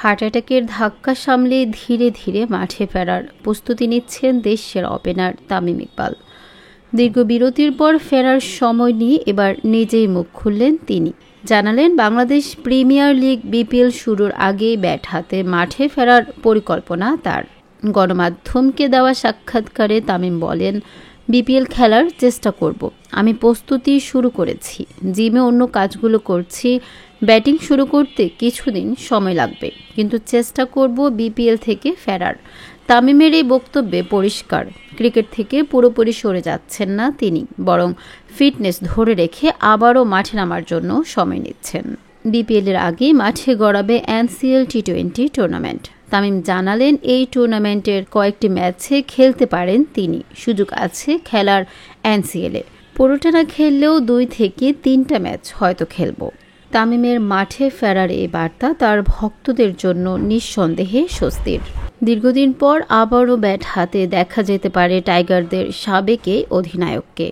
Heart অ্যাটাকের ধাক্কা সামলে ধীরে ধীরে মাঠে ফেরার প্রস্তুতি নিচ্ছেন দেশের ওপেনার তামিম ইকবাল। দীর্ঘ বিরতির পর ফেরার সময় নিয়ে এবার নিজেই মুখ খুললেন তিনি। জানালেন বাংলাদেশ প্রিমিয়ার লিগ বিপিএল শুরুর আগেই ব্যাট হাতে মাঠে ফেরার পরিকল্পনা তার। গণমাধ্যমকে দেওয়া সাক্ষাৎকারে তামিম বলেন, বিপিএল খেলার চেষ্টা করব। আমি প্রস্তুতি শুরু করেছি, জিমে অন্য কাজগুলো করছি। ব্যাটিং শুরু করতে কিছুদিন সময় লাগবে, কিন্তু চেষ্টা করব বিপিএল থেকে ফেরার। তামিমের এই বক্তব্যে পরিষ্কার, ক্রিকেট থেকে পুরোপুরি সরে যাচ্ছেন না তিনি, বরং ফিটনেস ধরে রেখে আবারও মাঠে নামার জন্য সময় নিচ্ছেন। বিপিএলের আগে মাঠে গড়াবে এনসিএল টি20 টুর্নামেন্ট। তামিম জানালেন, এই টুর্নামেন্টের কয়েকটি ম্যাচে খেলতে পারেন তিনি, সুযোগ আছে খেলার এনসিএলে। পুরোটা না খেললেও 2 থেকে 3টা ম্যাচ হয়তো খেলব। তামিমের মাঠে ফেরার এই বার্তা তার ভক্তদের জন্য নিঃসন্দেহে স্বস্তির। দীর্ঘদিন পর আবারও ব্যাট হাতে দেখা যেতে পারে টাইগারদের সাবেক অধিনায়ককে।